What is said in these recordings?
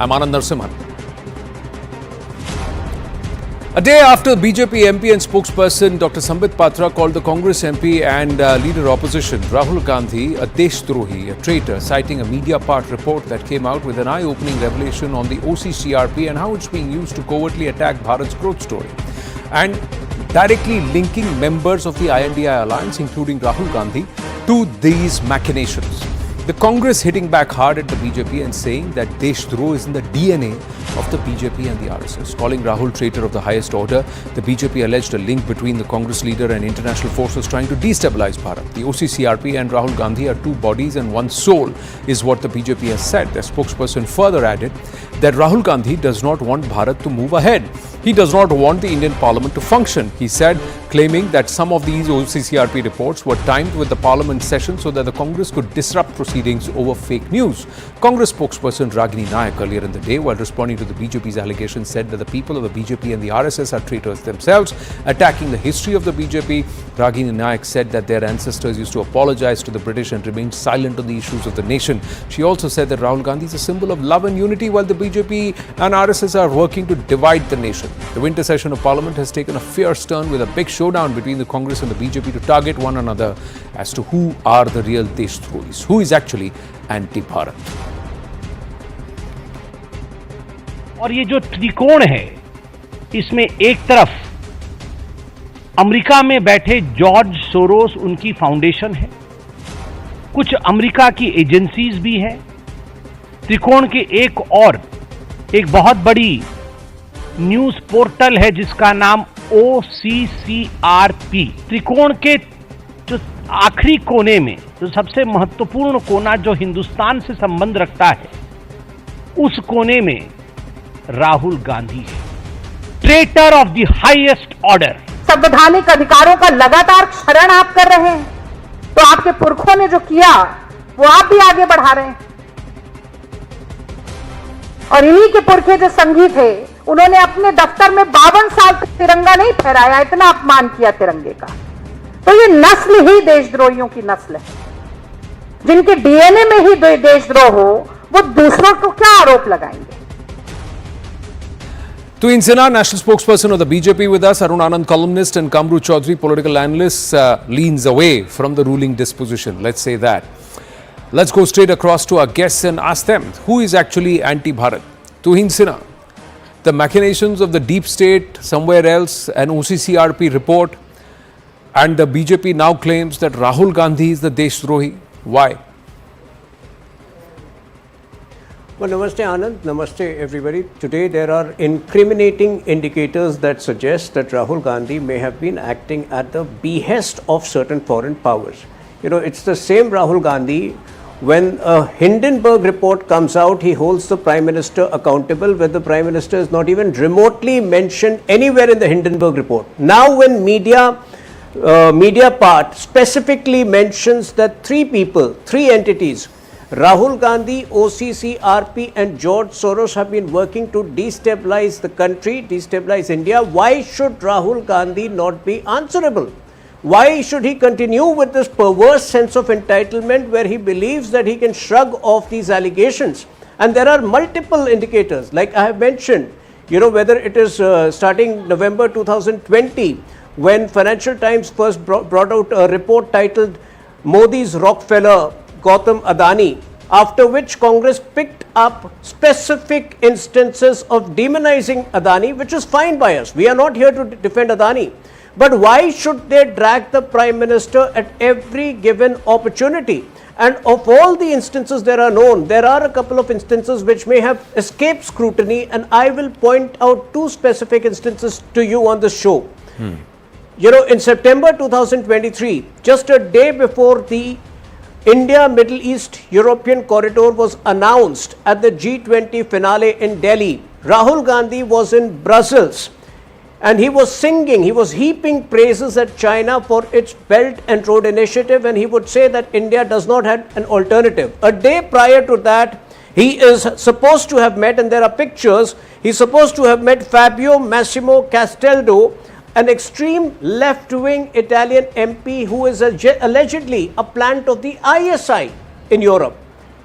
I'm Anand Narsimhan. A day after BJP MP and spokesperson Dr. Sambit Patra called the Congress MP and leader opposition Rahul Gandhi a Deshdrohi, a traitor, citing a Mediapart report that came out with an eye-opening revelation on the OCCRP and how it's being used to covertly attack Bharat's growth story, and directly linking members of the INDI alliance, including Rahul Gandhi, to these machinations. The Congress hitting back hard at the BJP and saying that Deshdroh is in the DNA of the BJP and the RSS. Calling Rahul traitor of the highest order, the BJP alleged a link between the Congress leader and international forces trying to destabilize Bharat. The OCCRP and Rahul Gandhi are two bodies and one soul, is what the BJP has said. The spokesperson further added that Rahul Gandhi does not want Bharat to move ahead. He does not want the Indian Parliament to function, he said, claiming that some of these OCCRP reports were timed with the Parliament session so that the Congress could disrupt proceedings over fake news. Congress spokesperson Ragini Nayak earlier in the day, while responding to the BJP's allegations, said that the people of the BJP and the RSS are traitors themselves, attacking the history of the BJP. Ragini Nayak said that their ancestors used to apologize to the British and remained silent on the issues of the nation. She also said that Rahul Gandhi is a symbol of love and unity, while the BJP and RSS are working to divide the nation. The winter session of Parliament has taken a fierce turn with a big showdown between the Congress and the BJP to target one another as to who are the real Deshdrohis, who is actually anti-Bharat. और ये जो त्रिकोण है, इसमें एक तरफ America में बैठे जॉर्ज सोरोस उनकी फाउंडेशन है, कुछ अमेरिका की एजेंसीज भी हैं। त्रिकोण के एक बहुत बड़ी न्यूज पोर्टल है जिसका नाम OCCRP। त्रिकोण के जो आखिरी कोने में जो सबसे महत्वपूर्ण कोना जो हिंदुस्तान से संबंध रखता है, उस कोने में राहुल गांधी है, traitor of the highest order. संवैधानिक अधिकारों का लगातार क्षरण आप कर रहे हैं, तो आपके पुरखों ने जो किया वो आप भी आगे बढ़ा रहे हैं। और इन्हीं के पुरखे जो संघी थे, उन्होंने अपने दफ्तर में 52 साल तक तिरंगा नहीं फहराया, इतना अपमान किया तिरंगे का। तो ये नस्ल ही देशद्रोहियों की नस्ल है, जिनके डीएनए में ही देशद्रोह हो, वो दूसरों को क्या आरोप लगाएंगे। Tuhin Sinha, national spokesperson of the BJP with us, Arun Anand, columnist, and Kamru Chaudhary, political analyst, leans away from the ruling disposition. Let's say that. Let's go straight across to our guests and ask them, who is actually anti-Bharat? Tuhin Sinha, the machinations of the deep state somewhere else, an OCCRP report, and the BJP now claims that Rahul Gandhi is the Deshdrohi. Why? Well, namaste Anand, namaste everybody. Today there are incriminating indicators that suggest that Rahul Gandhi may have been acting at the behest of certain foreign powers. You know, it's the same Rahul Gandhi. When a Hindenburg report comes out, he holds the Prime Minister accountable, where the Prime Minister is not even remotely mentioned anywhere in the Hindenburg report. Now when Mediapart specifically mentions that three entities, Rahul Gandhi, OCCRP and George Soros have been working to destabilize the country, destabilize India, why should Rahul Gandhi not be answerable? Why should he continue with this perverse sense of entitlement where he believes that he can shrug off these allegations? And there are multiple indicators, like I have mentioned, you know, whether it is starting November 2020, when Financial Times first brought out a report titled Modi's Rockefeller Gautam Adani, after which Congress picked up specific instances of demonizing Adani, which is fine by us. We are not here to defend Adani. But why should they drag the Prime Minister at every given opportunity? And of all the instances there are known, there are a couple of instances which may have escaped scrutiny, and I will point out two specific instances to you on the show. You know, in September 2023, just a day before the India-Middle East European corridor was announced at the G20 finale in Delhi, Rahul Gandhi was in Brussels and he was singing, he was heaping praises at China for its Belt and Road Initiative, and he would say that India does not have an alternative. A day prior to that, he is supposed to have met, and there are pictures, he's supposed to have met Fabio Massimo Castaldo, an extreme left-wing Italian MP who is allegedly a plant of the ISI in Europe.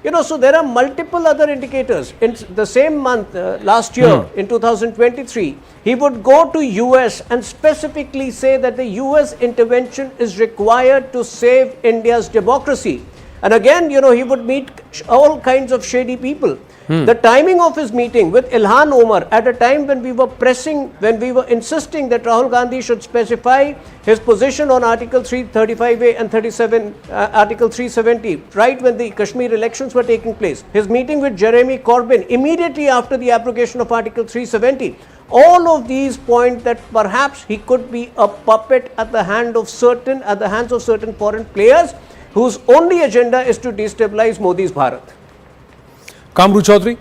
So there are multiple other indicators. In the same month, last year, in 2023, he would go to US and specifically say that the US intervention is required to save India's democracy. And again, he would meet all kinds of shady people. The timing of his meeting with Ilhan Omar at a time when we were insisting that Rahul Gandhi should specify his position on Article 335A and 37, Article 370, right when the Kashmir elections were taking place. His meeting with Jeremy Corbyn immediately after the abrogation of Article 370. All of these point that perhaps he could be a puppet at the hands of certain foreign players whose only agenda is to destabilize Modi's Bharat. Kamru Chaudhary?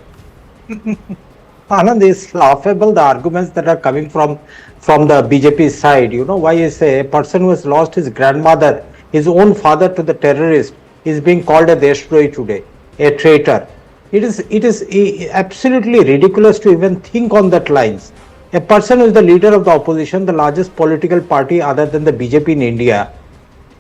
Anand, is laughable the arguments that are coming from the BJP side. Why is a person who has lost his grandmother, his own father to the terrorist, is being called a Deshdroh today, a traitor. It is absolutely ridiculous to even think on that lines. A person who is the leader of the opposition, the largest political party other than the BJP in India,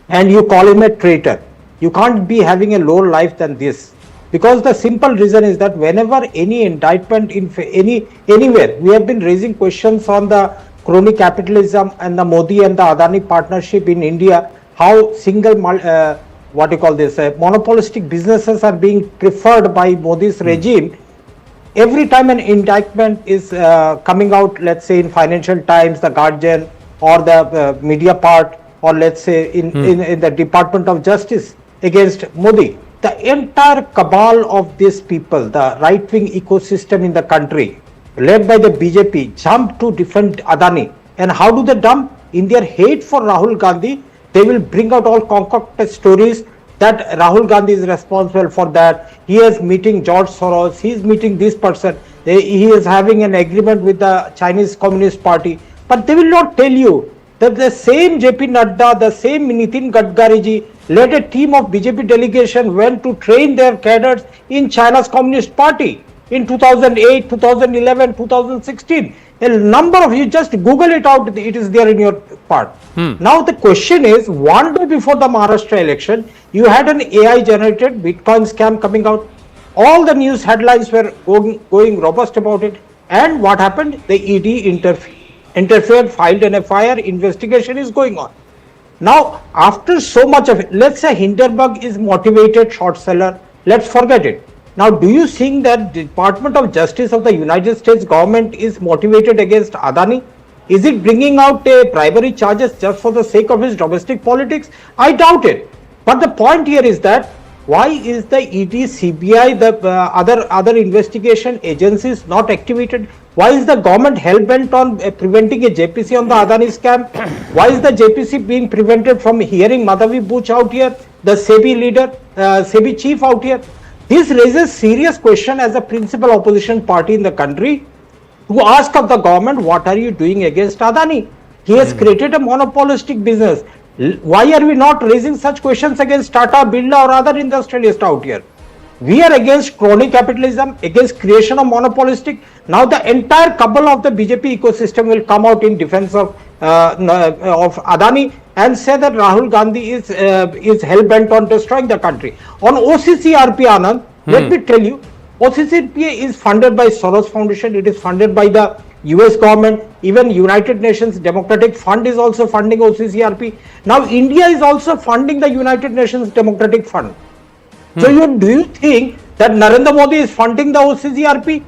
and you call him a traitor. You can't be having a lower life than this. Because the simple reason is that whenever any indictment anywhere, we have been raising questions on the crony capitalism and the Modi and the Adani partnership in India, how monopolistic businesses are being preferred by Modi's regime. Every time an indictment is coming out, let's say in Financial Times, the Guardian, or the media part, or let's say in the Department of Justice against Modi, the entire cabal of these people, the right-wing ecosystem in the country, led by the BJP, jump to defend Adani. And how do they jump? In their hate for Rahul Gandhi, they will bring out all concocted stories that Rahul Gandhi is responsible for that. He is meeting George Soros, he is meeting this person, he is having an agreement with the Chinese Communist Party. But they will not tell you that the same JP Nadda, the same Nitin Gadkari ji led a team of BJP delegation went to train their cadres in China's Communist Party in 2008, 2011, 2016. A number of you just Google it out, it is there in your part. Now the question is, one day before the Maharashtra election, you had an AI generated Bitcoin scam coming out. All the news headlines were going robust about it. And what happened? The ED interfered, filed an FIR, investigation is going on. Now, after so much of it, let's say Hindenburg is motivated short seller, let's forget it. Now, do you think that Department of Justice of the United States government is motivated against Adani? Is it bringing out a primary charges just for the sake of his domestic politics? I doubt it. But the point here is that why is the ED, CBI, the other investigation agencies not activated? Why is the government hell-bent on preventing a JPC on the Adani scam? Why is the JPC being prevented from hearing Madhavi Buch out here, the SEBI leader, SEBI chief out here? This raises serious question as a principal opposition party in the country to ask of the government, what are you doing against Adani? He has created a monopolistic business. Why are we not raising such questions against Tata, Birla or other industrialists out here? We are against crony capitalism, against creation of monopolistic. Now the entire cabal of the BJP ecosystem will come out in defense of Adani and say that Rahul Gandhi is hell-bent on destroying the country. On OCCRP, Anand, let me tell you, OCCRP is funded by Soros Foundation, it is funded by the US government, even United Nations Democratic Fund is also funding OCCRP. Now India is also funding the United Nations Democratic Fund. So do you think that Narendra Modi is funding the OCCRP?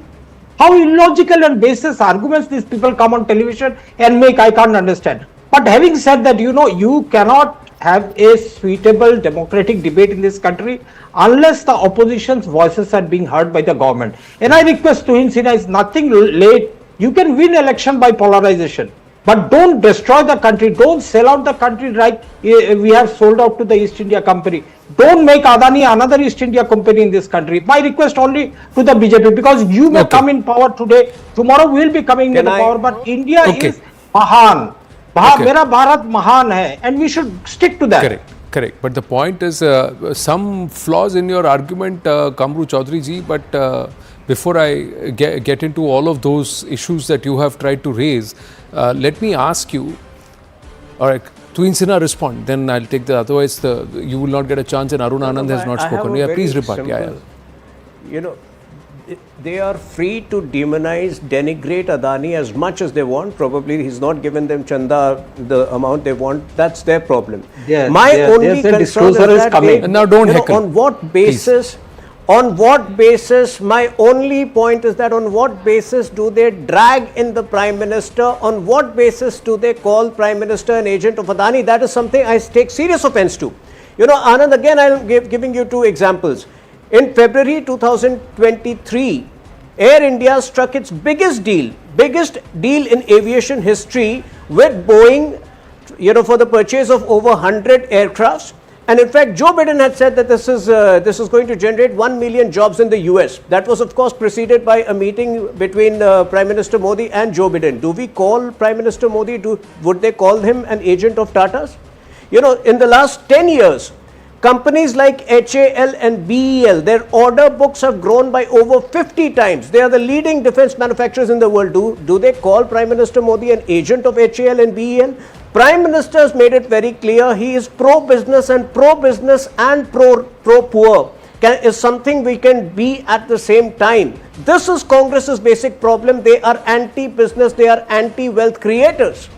How illogical and baseless arguments these people come on television and make, I can't understand. But having said that, you cannot have a suitable democratic debate in this country unless the opposition's voices are being heard by the government. And I request Tuhin Sinha, is nothing late. You can win election by polarization, but don't destroy the country. Don't sell out the country like we have sold out to the East India Company. Don't make Adani another East India Company in this country. My request only to the BJP, because you may come in power today, tomorrow we will be coming in power, but India is Mahan. Mera Bharat Mahan hai, and we should stick to that. Correct. But the point is some flaws in your argument, Kamru Chaudhary ji, but before I get into all of those issues that you have tried to raise, let me ask you, all right, Tuhin Sinha respond, then I'll take the, otherwise you will not get a chance and Arun Anand has not spoken. Yeah, please rebut. you know, they are free to demonize, denigrate Adani as much as they want. Probably he's not given them chanda the amount they want. That's their problem. My only concern disclosure is that coming. they, Now don't heckle. on what basis? On what basis? My only point is that on what basis do they drag in the Prime Minister? On what basis do they call Prime Minister an agent of Adani? That is something I take serious offense to. You know, Anand, again I am giving you two examples. In February 2023, Air India struck its biggest deal in aviation history with Boeing, you know, for the purchase of over 100 aircrafts. And in fact, Joe Biden had said that this is going to generate 1 million jobs in the US. That was, of course, preceded by a meeting between Prime Minister Modi and Joe Biden. Do we call Prime Minister Modi? Would they call him an agent of Tata's? You know, in the last 10 years, companies like HAL and BEL, their order books have grown by over 50 times. They are the leading defense manufacturers in the world. Do they call Prime Minister Modi an agent of HAL and BEL? Prime Minister has made it very clear he is pro-business and pro-poor is something we can be at the same time. This is Congress's basic problem. They are anti-business, they are anti-wealth creators.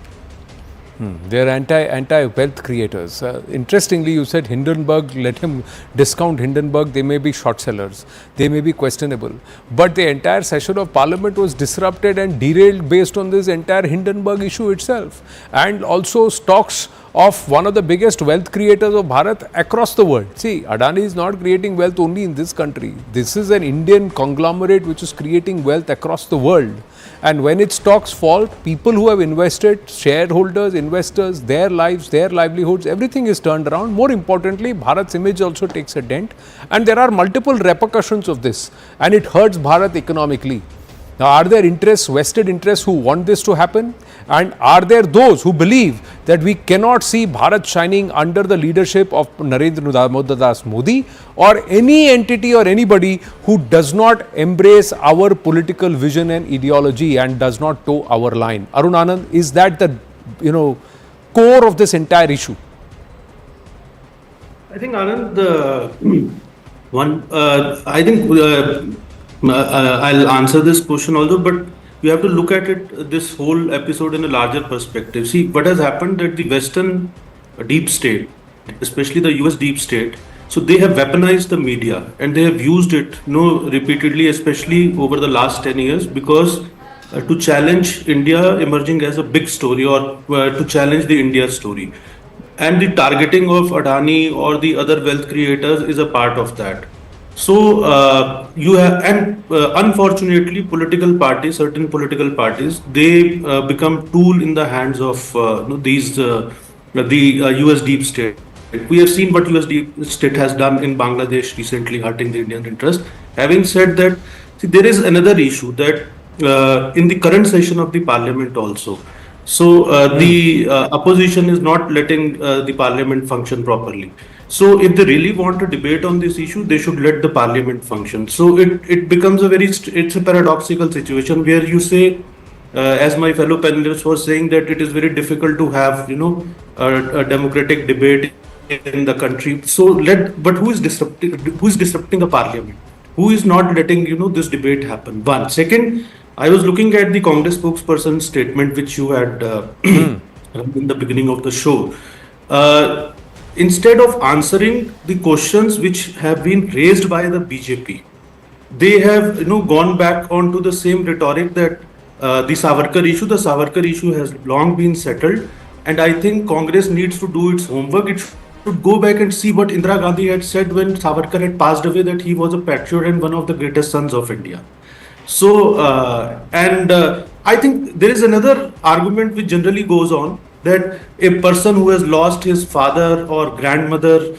They are anti-wealth creators. Interestingly, you said Hindenburg, let him discount Hindenburg, they may be short sellers, they may be questionable. But the entire session of parliament was disrupted and derailed based on this entire Hindenburg issue itself. And also stocks of one of the biggest wealth creators of Bharat across the world. See, Adani is not creating wealth only in this country. This is an Indian conglomerate which is creating wealth across the world. And when its stocks fall, people who have invested, shareholders, investors, their lives, their livelihoods, everything is turned around. More importantly, Bharat's image also takes a dent. And there are multiple repercussions of this. And it hurts Bharat economically. Now, are there interests, vested interests who want this to happen? And are there those who believe that we cannot see Bharat shining under the leadership of Narendra Das Modi or any entity or anybody who does not embrace our political vision and ideology and does not toe our line? Arun Anand, is that the core of this entire issue? I think, Anand, I'll answer this question also, but you have to look at it, this whole episode in a larger perspective. See, what has happened that the Western deep state, especially the US deep state, so they have weaponized the media and they have used it repeatedly, especially over the last 10 years, because to challenge India emerging as a big story or to challenge the India story. And the targeting of Adani or the other wealth creators is a part of that. So you have, and unfortunately, certain political parties, they become tool in the hands of the US deep state. We have seen what US deep state has done in Bangladesh recently, hurting the Indian interest. Having said that, see, there is another issue that in the current session of the parliament also. So the opposition is not letting the parliament function properly. So if they really want to debate on this issue, they should let the parliament function. So it becomes it's a paradoxical situation where you say, as my fellow panelists were saying, that it is very difficult to have, a democratic debate in the country. So but who is disrupting the parliament? Who is not letting, this debate happen? One. Second, I was looking at the Congress spokesperson's statement, which you had in the beginning of the show. Instead of answering the questions which have been raised by the BJP, they have gone back onto the same rhetoric that the Savarkar issue has long been settled, and I think Congress needs to do its homework. It should go back and see what Indira Gandhi had said when Savarkar had passed away, that he was a patriot and one of the greatest sons of India. So I think there is another argument which generally goes on, that a person who has lost his father or grandmother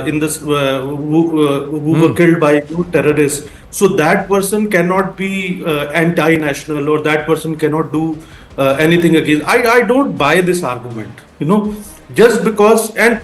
in this who were killed by terrorists, so that person cannot be anti-national, or that person cannot do anything against. I don't buy this argument, just because, and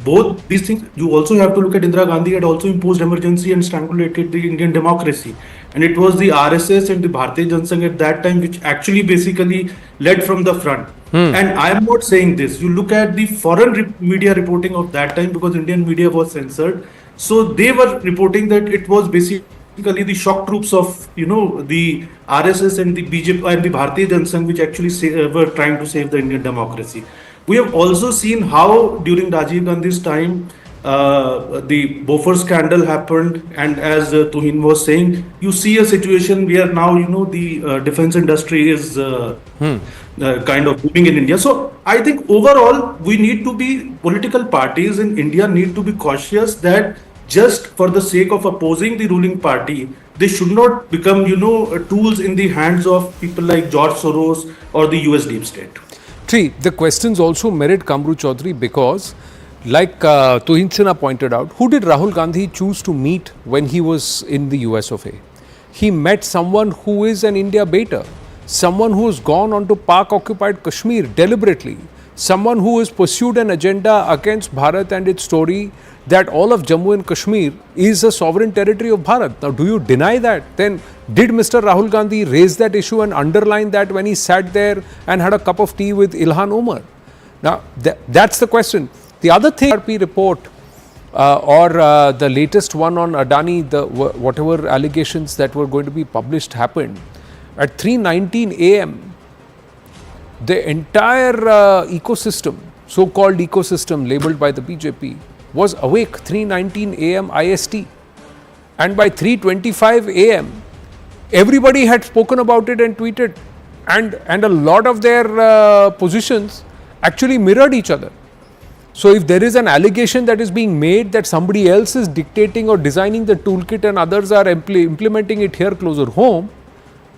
both these things, you also have to look at Indira Gandhi had also imposed emergency and strangulated the Indian democracy. And it was the RSS and the Bharatiya Janata Sangh at that time which actually basically led from the front. And I am not saying this. You look at the foreign media reporting of that time, because Indian media was censored. So they were reporting that it was basically basically the shock troops of the RSS and the BJP and the Bharatiya Janata Sangh, which actually were trying to save the Indian democracy. We have also seen how during Rajiv Gandhi's time the Bofors scandal happened, and as Tuhin was saying, you see a situation where now the defense industry is kind of booming in India. So I think overall we need to be, political parties in India need to be cautious that just for the sake of opposing the ruling party, they should not become tools in the hands of people like George Soros or the US deep state. Tree, the questions also merit Kamru Chaudhary because, like Tuhin Sinha pointed out, who did Rahul Gandhi choose to meet when he was in the US of A? He met someone who is an India baiter, someone who has gone on to Pak-occupied Kashmir deliberately, someone who has pursued an agenda against Bharat and its story that all of Jammu and Kashmir is a sovereign territory of Bharat. Now, do you deny that? Then, did Mr. Rahul Gandhi raise that issue and underline that when he sat there and had a cup of tea with Ilhan Omar? Now, that's the question. The other thing, RP report or the latest one on Adani, the whatever allegations that were going to be published happened at 3:19 a.m. The entire ecosystem, so-called ecosystem labelled by the BJP, was awake 3:19 a.m. IST, and by 3:25 a.m. everybody had spoken about it and tweeted, and a lot of their positions actually mirrored each other. So if there is an allegation that is being made that somebody else is dictating or designing the toolkit and others are implementing it here closer home,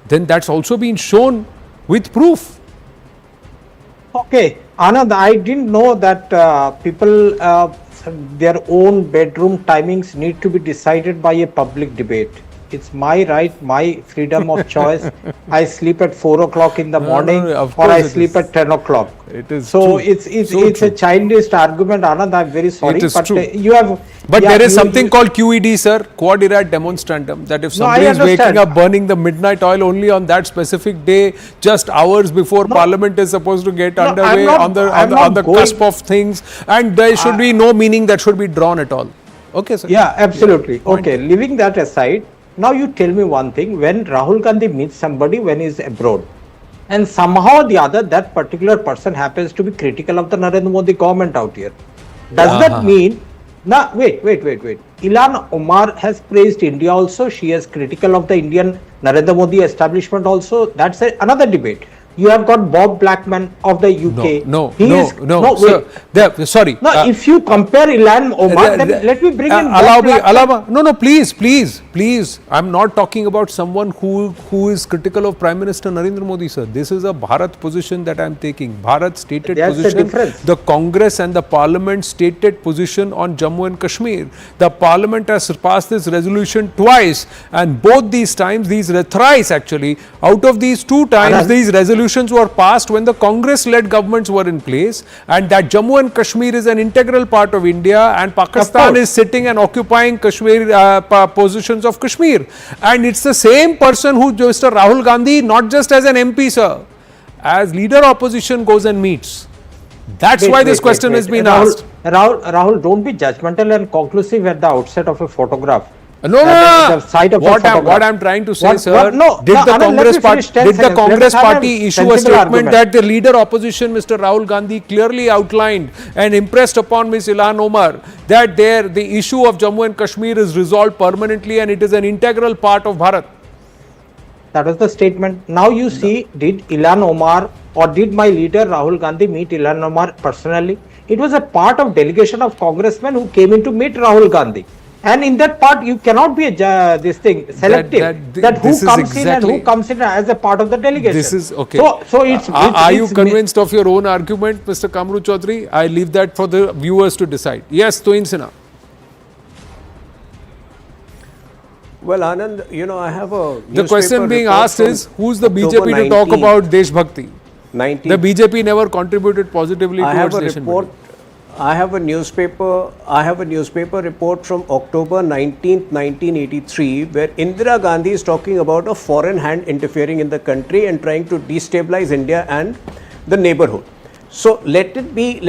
then that's also been shown with proof. Okay, Anand, I didn't know that people, their own bedroom timings need to be decided by a public debate. It's my right, my freedom of choice. I sleep at 4 o'clock in the morning, or I sleep at 10 o'clock. It is so true. It's a childish argument, Anand. I'm very sorry, It is but true. You have. But there is something called QED, sir, Quod Erat Demonstrandum, that if somebody is waking up burning the midnight oil only on that specific day, just hours before Parliament is supposed to get underway on the cusp of things, and there should be no meaning that should be drawn at all. Okay, sir. Yeah, absolutely. Yeah, okay, leaving that aside, now you tell me one thing, when Rahul Gandhi meets somebody when he is abroad, and somehow or the other that particular person happens to be critical of the Narendra Modi government out here, does that mean, now wait. Ilhan Omar has praised India also, she is critical of the Indian Narendra Modi establishment also, that's another debate. You have got Bob Blackman of the UK. No, sir. Sorry. No, if you compare Ilhan Omar, then let me bring in No, please. I'm not talking about someone who is critical of Prime Minister Narendra Modi, sir. This is a Bharat position that I'm taking. Bharat stated position. The Congress and the Parliament stated position on Jammu and Kashmir. The Parliament has passed this resolution twice, and both these times, thrice actually, out of these two times, these resolutions were passed when the Congress-led governments were in place, and that Jammu and Kashmir is an integral part of India, and Pakistan is sitting and occupying Kashmir positions of Kashmir. And it's the same person who Mr. Rahul Gandhi, not just as an MP, sir, as leader opposition goes and meets. That's why this question has been asked. Rahul, don't be judgmental and conclusive at the outset of a photograph. No. What I'm trying to say, sir, did the Congress party issue a statement that the leader opposition, Mr. Rahul Gandhi, clearly outlined and impressed upon Ms. Ilhan Omar that the issue of Jammu and Kashmir is resolved permanently and it is an integral part of Bharat? That was the statement. Now you see, did Ilhan Omar or did my leader Rahul Gandhi meet Ilhan Omar personally? It was a part of delegation of congressmen who came in to meet Rahul Gandhi. And in that part, you cannot be selective that who comes in and who comes in as a part of the delegation. This is okay. So it's are you convinced of your own argument, Mr. Kamru Chaudhary? I leave that for the viewers to decide. Yes, Tuhin Sinha. Well, Anand, I have a the question being asked is, who's the BJP to talk about Deshbhakti? The BJP never contributed positively towards nation building. I have a newspaper report from October 19th, 1983, where Indira Gandhi is talking about a foreign hand interfering in the country and trying to destabilize India and the neighborhood. So let me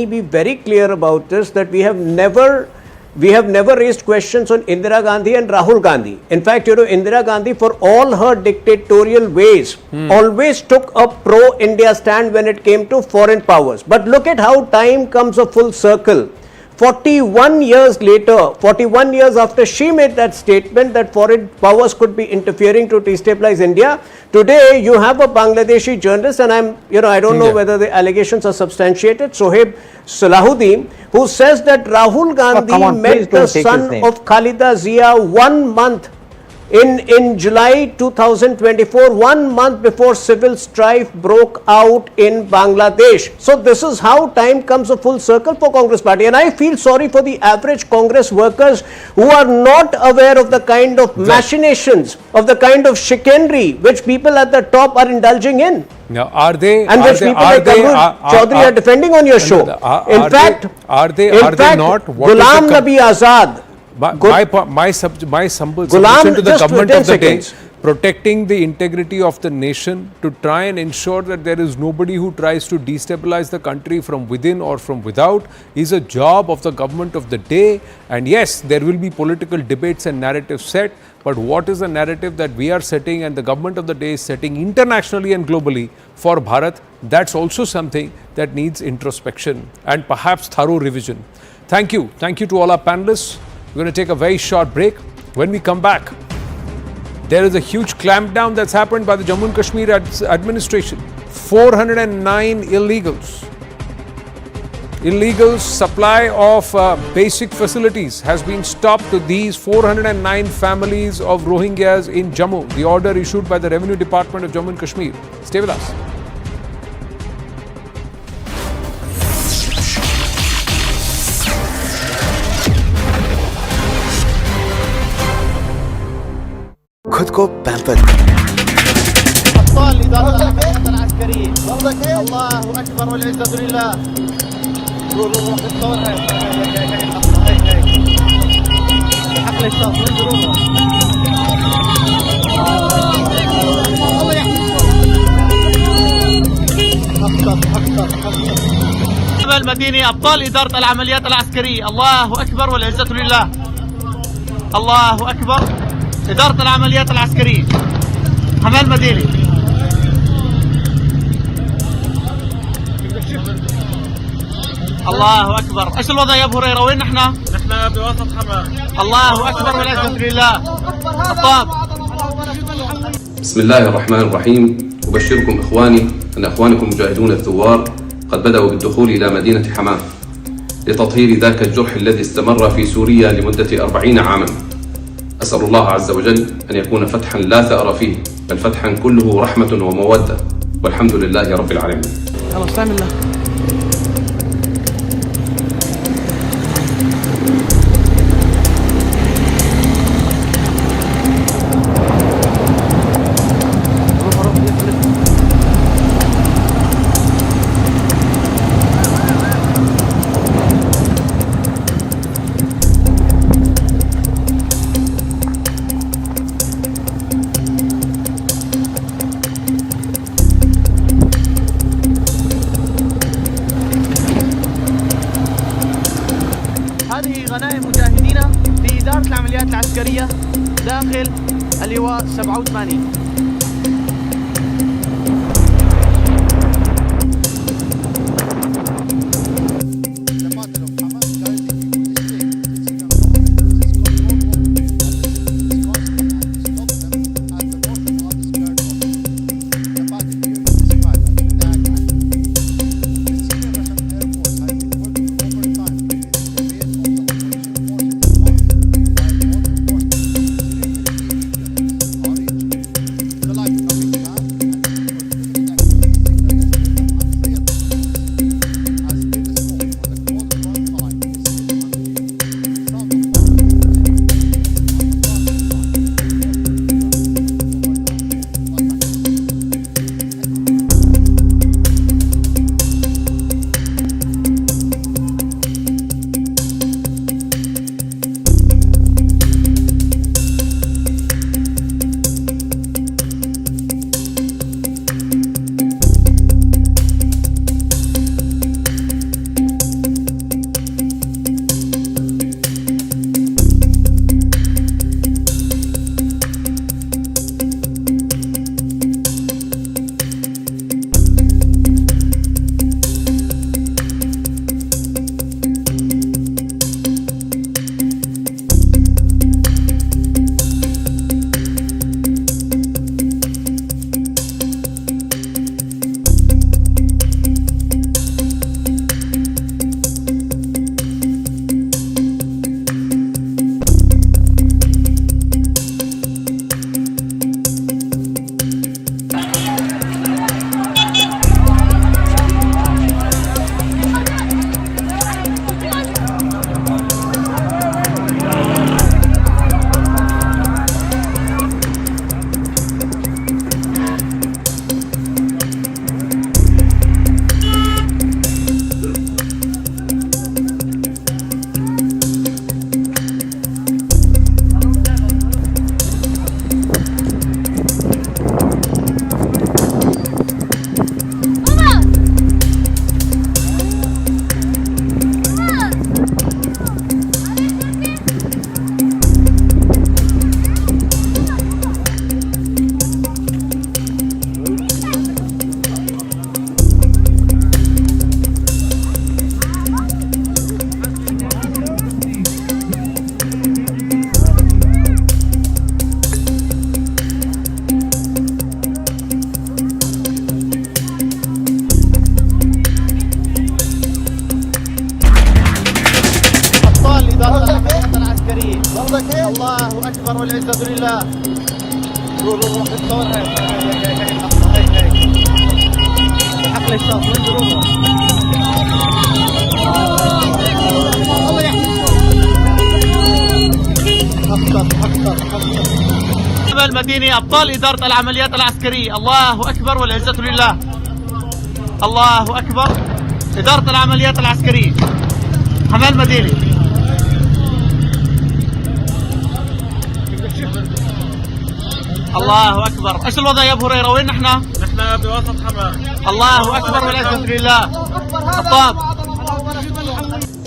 be very clear about this, that we have never we have never raised questions on Indira Gandhi and Rahul Gandhi. In fact, Indira Gandhi, for all her dictatorial ways, always took a pro-India stand when it came to foreign powers. But look at how time comes a full circle. 41 years later, 41 years after she made that statement that foreign powers could be interfering to destabilize India, today you have a Bangladeshi journalist, and I don't know whether the allegations are substantiated, Sohaib Salahuddin, who says that Rahul Gandhi met the son of Khalida Zia 1 month in July 2024, 1 month before civil strife broke out in Bangladesh. So this is how time comes a full circle for Congress party. And I feel sorry for the average Congress workers who are not aware of the kind of machinations, of the kind of chicanery which people at the top are indulging in. Now, are they? And which people like Chaudhary are defending on your show. In fact, are they not? Ghulam Nabi Azad, my Sambhal submission to the government of the day, protecting the integrity of the nation, to try and ensure that there is nobody who tries to destabilize the country from within or from without, is a job of the government of the day. And yes, there will be political debates and narratives set, but what is the narrative that we are setting and the government of the day is setting internationally and globally for Bharat? That's also something that needs introspection and perhaps thorough revision. Thank you. Thank you to all our panelists. We're going to take a very short break. When we come back, there is a huge clampdown that's happened by the Jammu and Kashmir administration. 409 illegals. Illegal supply of basic facilities has been stopped to these 409 families of Rohingyas in Jammu. The order issued by the Revenue Department of Jammu and Kashmir. Stay with us. खुद को pamper أبطال إدارة العسكرية الله أكبر والعزة لله روح الثورة حق الإشتاق المدينة أبطال إدارة العمليات العسكرية الله أكبر والعزة لله الله أكبر إدارة العمليات العسكرية حمال مدينة الله أكبر. إيش الوضع يا أبو هريرة؟ وين نحن بوسط حماة. الله أكبر والعزة لله. الطاب. بسم الله الرحمن الرحيم. أبشركم إخواني أن إخوانكم المجاهدون الثوار قد بدأوا بالدخول إلى مدينة حماة لتطهير ذاك الجرح الذي استمر في سوريا لمدة 40 عاما. أسأل الله عز وجل أن يكون فتحا لا ثأر فيه، بل فتحا كله رحمة ومودة، والحمد لله رب العالمين. الله استعمل الله. غنائم مجاهدينا في إدارة العمليات العسكرية داخل اللواء 87. والعزة لله. روح الثور هاي حق الاشتاق انظروا الله يحفظك. المدينة أبطال إدارة العمليات العسكرية. الله أكبر والعزة لله. الله أكبر. إدارة العمليات العسكرية حماة المدينة. الله أكبر. إيش الوضع يا أبو هريرة؟ وين نحن؟ نحن بوسط حماة. الله أكبر والعزة لله. الطاب.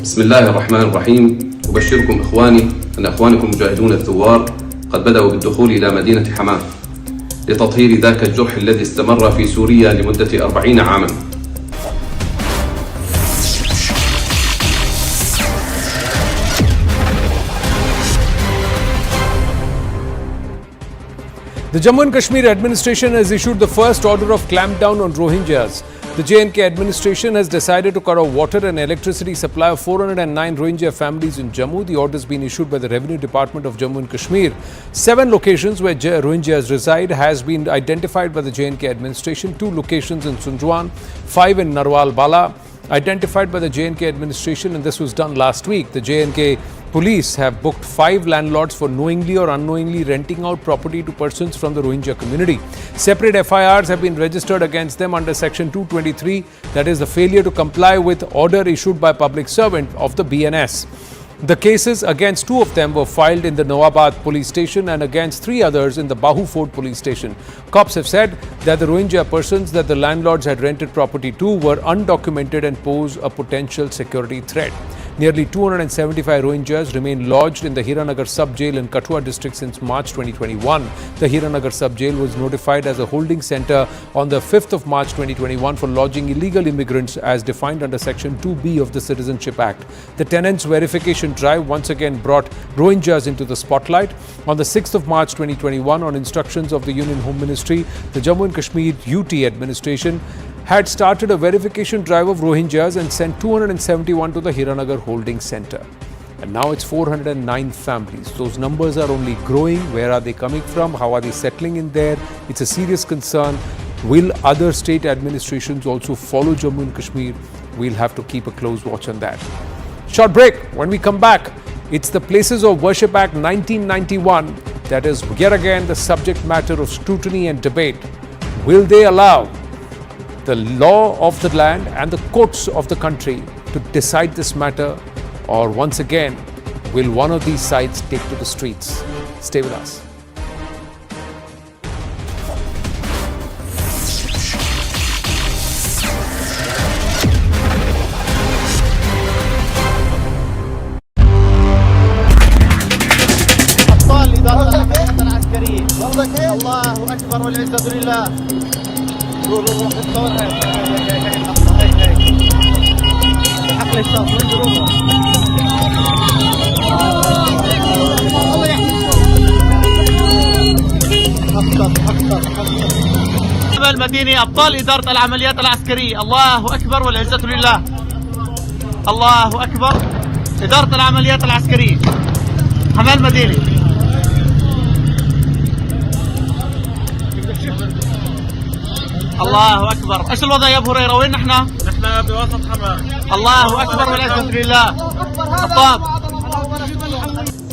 بسم الله الرحمن الرحيم. أبشركم إخواني أن إخوانكم المجاهدون الثوار قد بدأوا بالدخول إلى مدينة حماة لتطهير ذاك الجرح الذي استمر في سوريا لمدة 40 عاما. The Jammu and Kashmir administration has issued the first order of clampdown on Rohingyas. The J&K administration has decided to cut off water and electricity supply of 409 Rohingya families in Jammu. The order has been issued by the Revenue Department of Jammu and Kashmir. 7 locations where Rohingyas reside has been identified by the J&K administration. 2 locations in Sundwan, 5 in Narwal Bala, identified by the J&K administration, and this was done last week. The J&K police have booked 5 landlords for knowingly or unknowingly renting out property to persons from the Rohingya community. Separate FIRs have been registered against them under Section 223, that is the failure to comply with order issued by public servant of the BNS. The cases against 2 of them were filed in the Nawabad police station and against 3 others in the Bahu Fort police station. Cops have said that the Rohingya persons that the landlords had rented property to were undocumented and pose a potential security threat. Nearly 275 Rohingyas remain lodged in the Hiranagar sub-jail in Kathua district since March 2021. The Hiranagar sub-jail was notified as a holding centre on the 5th of March 2021 for lodging illegal immigrants as defined under Section 2B of the Citizenship Act. The tenants verification drive once again brought Rohingyas into the spotlight. On the 6th of March 2021, on instructions of the Union Home Ministry, the Jammu and Kashmir UT administration had started a verification drive of Rohingyas and sent 271 to the Hiranagar holding centre. And now it's 409 families. Those numbers are only growing. Where are they coming from? How are they settling in there? It's a serious concern. Will other state administrations also follow Jammu and Kashmir? We'll have to keep a close watch on that. Short break. When we come back, it's the Places of Worship Act 1991 that is yet again the subject matter of scrutiny and debate. Will they allow the law of the land and the courts of the country to decide this matter, or once again will one of these sides take to the streets? Stay with us. أبطال إدارة العمليات العسكرية. الله أكبر والعزة لله. روح الثور هاي حق الاشتاق انظروا الله يحفظك. المدينة أبطال إدارة العمليات العسكرية. الله أكبر والعزة لله. الله أكبر. إدارة العمليات العسكرية حماة المدينة. الله أكبر. إيش الوضع يا أبو هريرة؟ وين نحن؟ نحن بوسط حماة. الله أكبر والعزة لله. الطاب.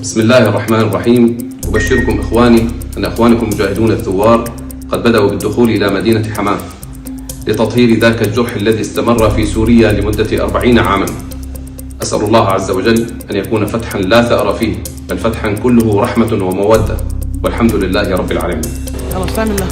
بسم الله الرحمن الرحيم. أبشركم إخواني أن إخوانكم المجاهدون الثوار قد بدأوا بالدخول إلى مدينة حماة لتطهير ذاك الجرح الذي استمر في سوريا لمدة 40 عاما. أسأل الله عز وجل أن يكون فتحا لا ثأر فيه، بل فتحا كله رحمة ومودة، والحمد لله رب العالمين. الله استعمل الله.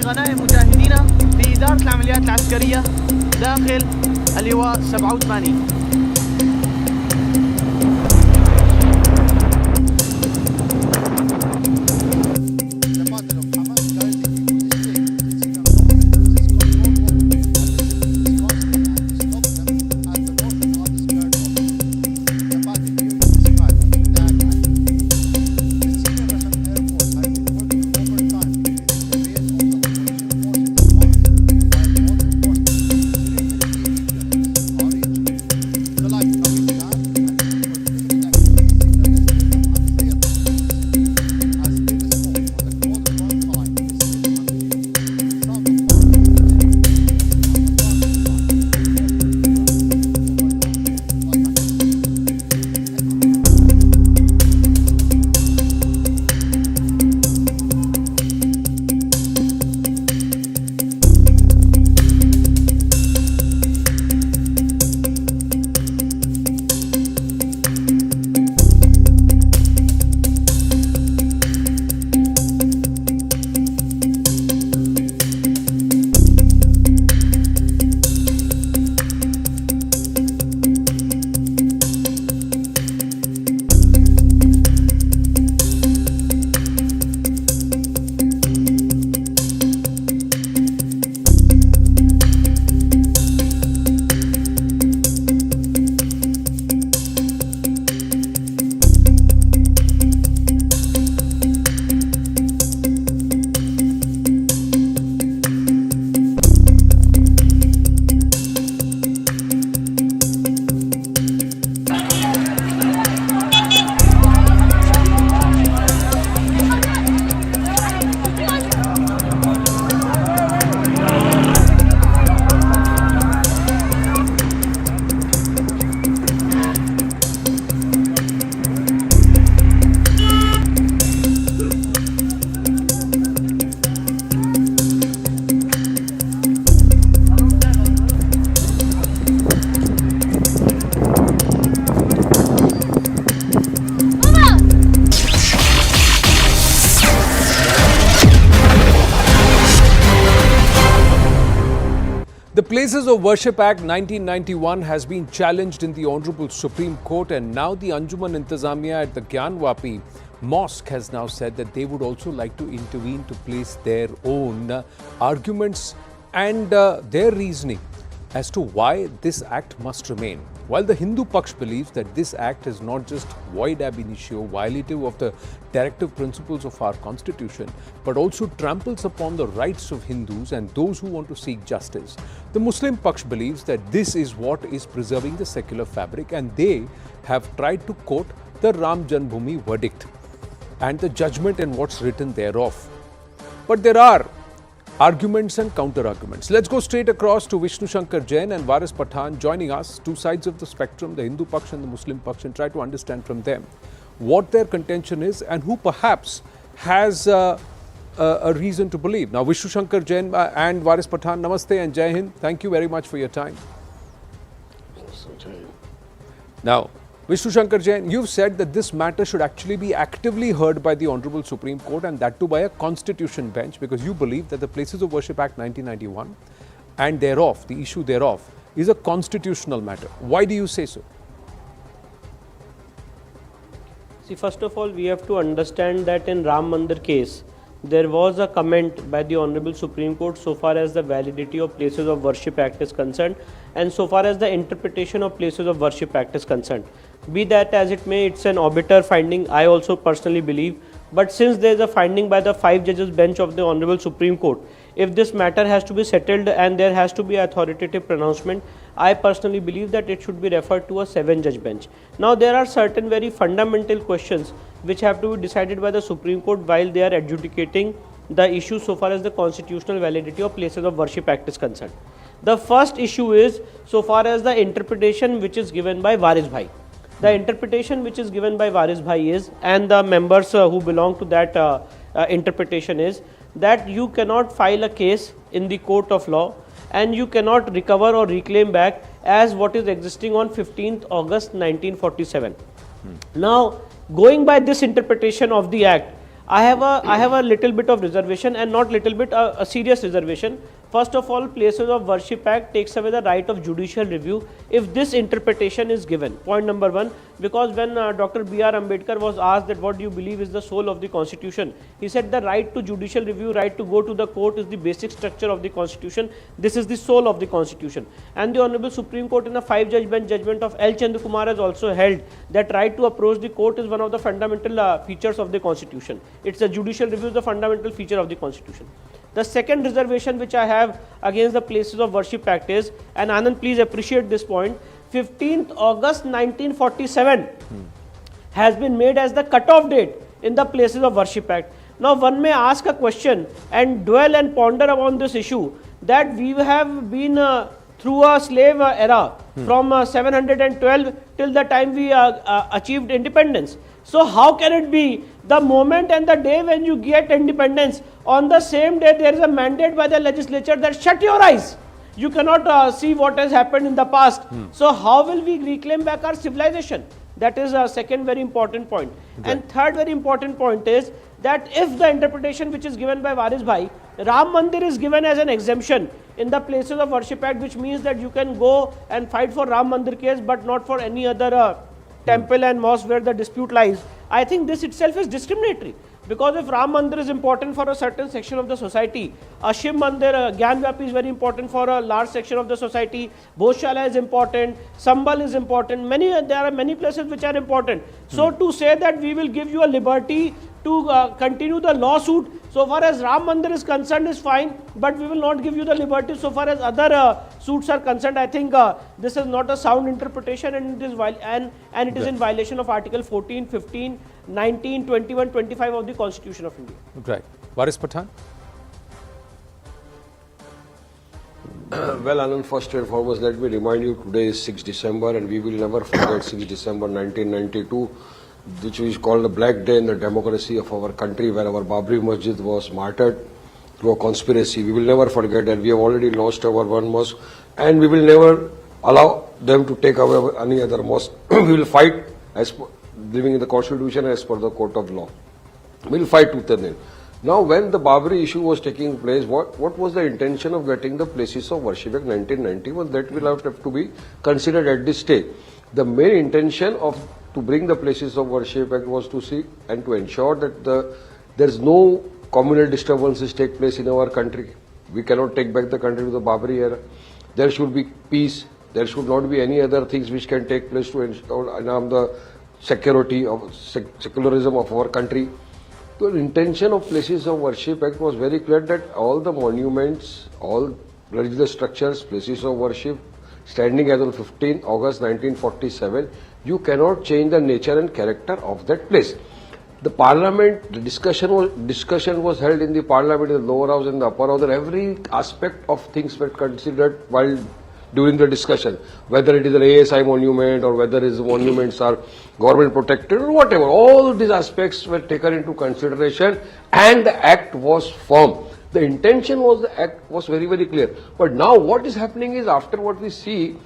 غنائم مجاهدينا في إدارة العمليات العسكرية داخل اللواء 87. The Places of Worship Act 1991 has been challenged in the Honorable Supreme Court, and now the Anjuman Intizamiya at the Gyanvapi mosque has now said that they would also like to intervene to place their own arguments and their reasoning as to why this act must remain. While the Hindu Paksh believes that this act is not just void ab initio, violative of the directive principles of our constitution, but also tramples upon the rights of Hindus and those who want to seek justice, the Muslim Paksh believes that this is what is preserving the secular fabric, and they have tried to quote the Ram Janmabhoomi verdict and the judgment and what's written thereof. But there are arguments and counter-arguments. Let's go straight across to Vishnu Shankar Jain and Varis Pathan joining us, two sides of the spectrum, the Hindu Paksh and the Muslim Paksh, and try to understand from them what their contention is and who perhaps has a reason to believe. Now, Vishnu Shankar Jain and Varis Pathan, Namaste and Jai Hind. Thank you very much for your time. Now, Vishnu Shankar Jain, you've said that this matter should actually be actively heard by the Honorable Supreme Court, and that too by a constitution bench, because you believe that the Places of Worship Act 1991 and thereof, the issue thereof, is a constitutional matter. Why do you say so? See, first of all, we have to understand that in Ram Mandir case, there was a comment by the Honorable Supreme Court so far as the validity of Places of Worship Act is concerned, and so far as the interpretation of Places of Worship Act is concerned. Be that as it may, it's an arbiter finding, I also personally believe, but since there is a finding by the 5 judges bench of the Honorable Supreme Court, if this matter has to be settled and there has to be authoritative pronouncement, I personally believe that it should be referred to a 7-judge bench. Now, there are certain very fundamental questions which have to be decided by the Supreme Court while they are adjudicating the issue so far as the constitutional validity of Places of Worship Act is concerned. The first issue is so far as the interpretation which is given by Varis Bhai. The interpretation which is given by Varis Bhai is, and the members who belong to that interpretation is, that you cannot file a case in the court of law and you cannot recover or reclaim back as what is existing on 15th August 1947. Now, going by this interpretation of the act, I have a little bit of reservation, and not little bit, a serious reservation. First of all, Places of Worship Act takes away the right of judicial review if this interpretation is given. Point number 1, because when Dr. B.R. Ambedkar was asked that what do you believe is the soul of the constitution, he said the right to judicial review, right to go to the court is the basic structure of the constitution. This is the soul of the constitution. And the Honorable Supreme Court in a 5-judge bench judgment of L. Chandrakumar has also held that right to approach the court is one of the fundamental features of the constitution. It's a judicial review is the fundamental feature of the constitution. The second reservation which I have against the Places of Worship Act is, and Anand, please appreciate this point, 15th August 1947 has been made as the cutoff date in the Places of Worship Act. Now, one may ask a question and dwell and ponder upon this issue, that we have been through a slave era from 712 till the time we achieved independence. So how can it be the moment and the day when you get independence, on the same day there is a mandate by the legislature that shut your eyes, you cannot see what has happened in the past. So how will we reclaim back our civilization? That is a second very important point. Okay. And third very important point is that if the interpretation which is given by Varis Bhai, Ram Mandir is given as an exemption in the Places of Worship Act, which means that you can go and fight for Ram Mandir case but not for any other temple and mosque where the dispute lies. I think this itself is discriminatory, because if Ram Mandir is important for a certain section of the society, Shiv Mandir, Gyanvapi is very important for a large section of the society, Bhojshala is important, Sambhal is important, there are many places which are important. So to say that we will give you a liberty to continue the lawsuit so far as Ram Mandir is concerned is fine, but we will not give you the liberty so far as other suits are concerned. I think this is not a sound interpretation, and it is in violation of Article 14, 15, 19, 21, 25 of the Constitution of India. Right. Varis Pathan? Well, Anand, first and foremost, let me remind you, today is 6 December and we will never forget 6 December 1992, which is called the Black Day in the democracy of our country, where our Babri Masjid was martyred through a conspiracy. We will never forget that. We have already lost our one mosque, and we will never allow them to take away any other mosque. We will fight as per, living in the constitution as per the court of law. We will fight tooth and nail. Now, when the Babri issue was taking place, what was the intention of getting the places of worship in 1991? That will have to be considered at this stage. The main intention of to bring the places of worship act was to see and to ensure that there is no communal disturbances take place in our country. We cannot take back the country to the Babri era. There should be peace. There should not be any other things which can take place to ensure the security of secularism of our country. The intention of Places of Worship Act was very clear that all the monuments, all religious structures, places of worship, standing as on 15 August 1947, you cannot change the nature and character of that place. The parliament, the discussion was held in the parliament, in the lower house and the upper house, and every aspect of things were considered while during the discussion, whether it is an ASI monument or whether its monuments are government protected or whatever. All these aspects were taken into consideration and the act was firm. The intention was the act was very, very clear. But now what is happening is, after what we see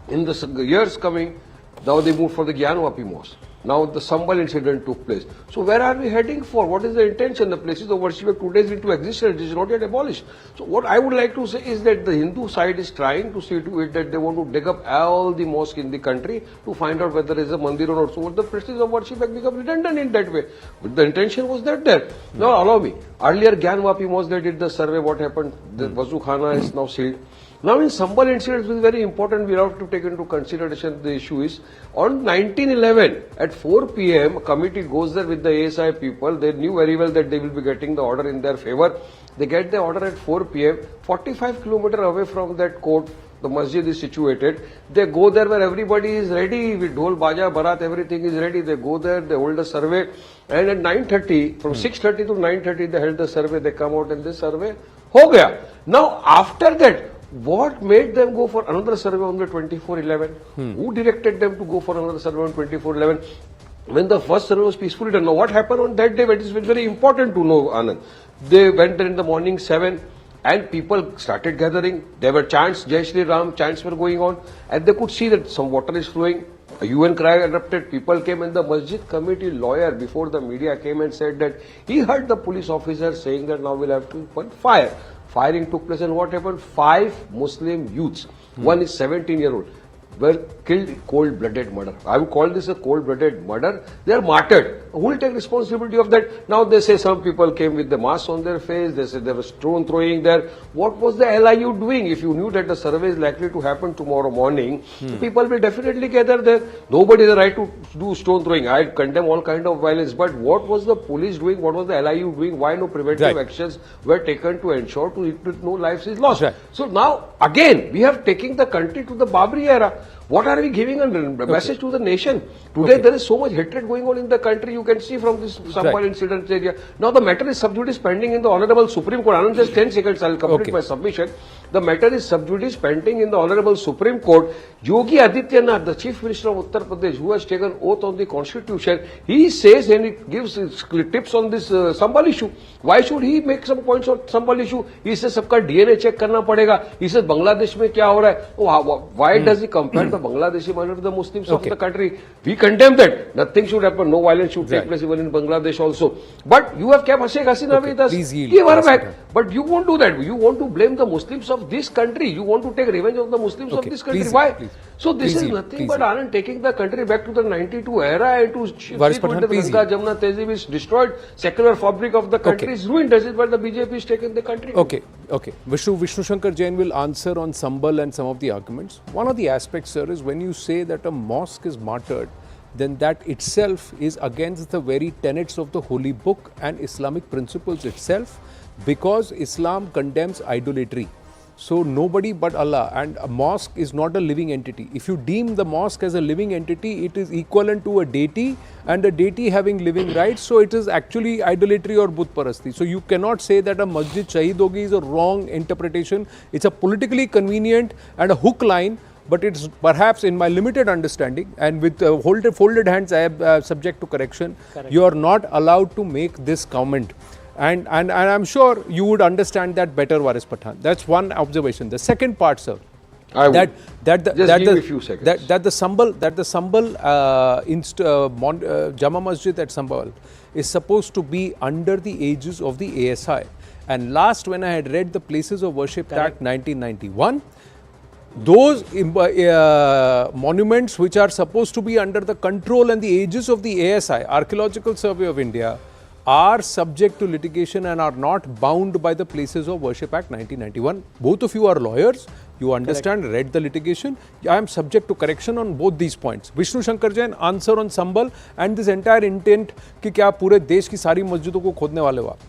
in the years coming, now they moved for the Gyanvapi mosque. Now the Sambhal incident took place. So where are we heading for? What is the intention? The places of worship of today is into existence. It is not yet abolished. So what I would like to say is that the Hindu side is trying to see to it that they want to dig up all the mosques in the country to find out whether there is a mandir or not. So the places of worship have become redundant in that way. But the intention was that there. Now allow me. Earlier Gyanvapi mosque, they did the survey. What happened? The Wazu Khana is now sealed. Now in Sambhal incident, which is very important, we have to take into consideration the issue is, on 1911 at 4 p.m. a committee goes there with the ASI people. They knew very well that they will be getting the order in their favor. They get the order at 4 p.m. 45 kilometers away from that court, the masjid is situated. They go there where everybody is ready with dhol, baja, barat, everything is ready. They go there, they hold a survey, and at 9:30, from 6:30 to 9:30, they held the survey. They come out and this survey ho gaya. Now after that, what made them go for another survey on the 24/11? Who directed them to go for another survey on 24/11? When the first survey was peacefully done. Now what happened on that day? It is very important to know, Anand. They went there in the morning 7 and people started gathering. There were chants, Jai Shri Ram, chants were going on, and they could see that some water is flowing. A UN cry erupted, people came, and the masjid committee lawyer before the media came and said that he heard the police officer saying that now we'll have to open fire. Firing took place, and what happened? 5 Muslim youths, one is 17-year-old, were killed in cold-blooded murder. I would call this a cold-blooded murder. They are martyred. Who will take responsibility of that? Now they say some people came with the mask on their face. They said there was stone throwing there. What was the LIU doing? If you knew that the survey is likely to happen tomorrow morning, people will definitely gather there. Nobody has the right to do stone throwing. I condemn all kind of violence. But what was the police doing? What was the LIU doing? Why no preventive actions were taken to ensure that no lives is lost? So now again we have taken the country to the Babri era. What are we giving a message to the nation? Today there is so much hatred going on in the country. You can see from this Sambhal incident area. Now the matter is sub judice pending in the Honorable Supreme Court. Anand, just 10 seconds, I will complete my submission. The matter is sub judice pending in the Honorable Supreme Court. Yogi Adityanath, the Chief Minister of Uttar Pradesh, who has taken oath on the Constitution, he says and he gives tips on this Sambhal issue. Why should he make some points on Sambhal issue? He says सबका DNA check करना पड़ेगा. He says Bangladesh में क्या हो रहा है? Why does he compare the Bangladeshi minority to the Muslims of the country? We condemn that. Nothing should happen. No violence should take place even in Bangladesh also. But you have kept Sheikh Hasina with us. Give her back. But you won't do that. You want to blame the Muslims of this country. You want to take revenge of the Muslims of this country. Why? So this is nothing but Anand taking the country back to the 92 era and to see when the Ganga, Jamna, Tehzeeb is destroyed. Secular fabric of the country is ruined. That is why the BJP is taking the country. Okay. Vishnu Shankar Jain will answer on Sambhal and some of the arguments. One of the aspects, sir, is when you say that a mosque is martyred, then that itself is against the very tenets of the holy book and Islamic principles itself, because Islam condemns idolatry. So nobody but Allah, and a mosque is not a living entity. If you deem the mosque as a living entity, it is equivalent to a deity, and a deity having living rights, so it is actually idolatry or Buddh parasti. So you cannot say that a masjid shaheed hogi is a wrong interpretation. It's a politically convenient and a hook line, but it's perhaps, in my limited understanding and with folded hands, I am subject to correction. You are not allowed to make this comment. And I'm sure you would understand that better, Waris Pathan. That's one observation. The second part, sir, that the Sambhal Jama Masjid at Sambhal is supposed to be under the aegis of the ASI. And last, when I had read the Places of Worship Act 1991, those monuments which are supposed to be under the control and the aegis of the ASI, Archaeological Survey of India, are subject to litigation and are not bound by the Places of Worship Act 1991. Both of you are lawyers, you understand, read the litigation. I am subject to correction on both these points. Vishnu Shankar Jain, answer on Sambhal and this entire intent कि क्या पूरे देश की सारी मस्जिदों को खोदने वाले हो आप?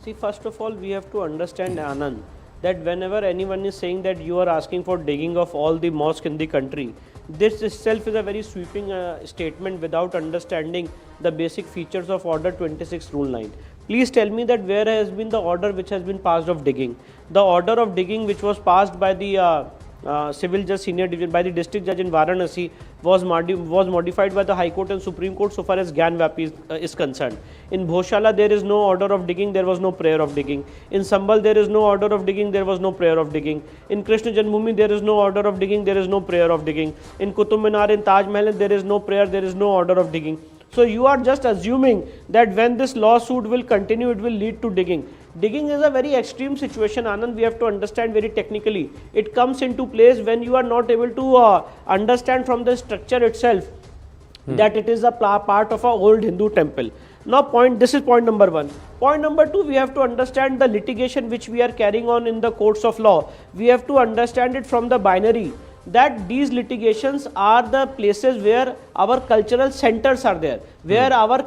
See, first of all, we have to understand, Anand, that whenever anyone is saying that you are asking for digging of all the mosques in the country, this itself is a very sweeping statement without understanding the basic features of Order 26 Rule 9. Please tell me that where has been the order which has been passed of digging? The order of digging which was passed by the civil judge senior division, by the district judge in Varanasi, was modified by the High Court and Supreme Court so far as Gyanvapi is concerned. In Bhoshala there is no order of digging, there was no prayer of digging. In Sambhal there is no order of digging, there was no prayer of digging. In Krishna Janmabhoomi there is no order of digging, there is no prayer of digging. In Qutub Minar, in Taj Mahal there is no prayer, there is no order of digging. So you are just assuming that when this lawsuit will continue, it will lead to digging. Digging is a very extreme situation, Anand. We have to understand very technically. It comes into place when you are not able to understand from the structure itself that it is a part of an old Hindu temple. Now, this is point number one. Point number two, we have to understand the litigation which we are carrying on in the courts of law. We have to understand it from the binary, that these litigations are the places where our cultural centers are there, where our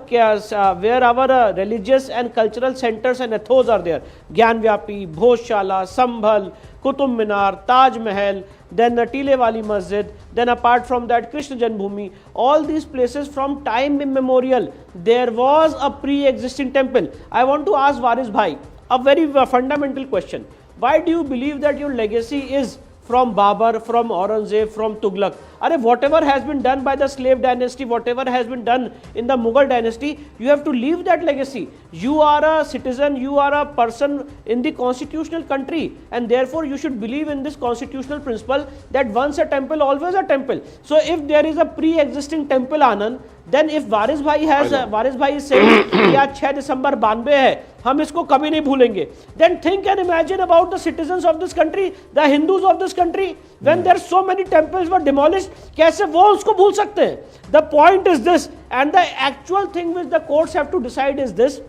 religious and cultural centers and ethos are there. Gyanvapi, Bhoshala, Sambhal, Qutub Minar, Taj Mahal, then the Tile Wali Masjid, then apart from that Krishna Janmabhoomi, all these places from time immemorial, there was a pre-existing temple. I want to ask Varis Bhai a very fundamental question. Why do you believe that your legacy is from Babar, from Aurangzeb, from Tughlaq? Whatever has been done by the slave dynasty, whatever has been done in the Mughal dynasty, you have to leave that legacy. You are a citizen, you are a person in the constitutional country, and therefore you should believe in this constitutional principle that once a temple, always a temple. So if there is a pre-existing temple, Anand, then if Varis Bhai is saying कि आज 6 दिसंबर 92 है, हम इसको कभी नहीं भूलेंगे, then think and imagine about the citizens of this country, the Hindus of this country, when there are so many temples were demolished, कैसे वो उसको भूल सकते हैं? The point is this, and the actual thing which the courts have to decide is this,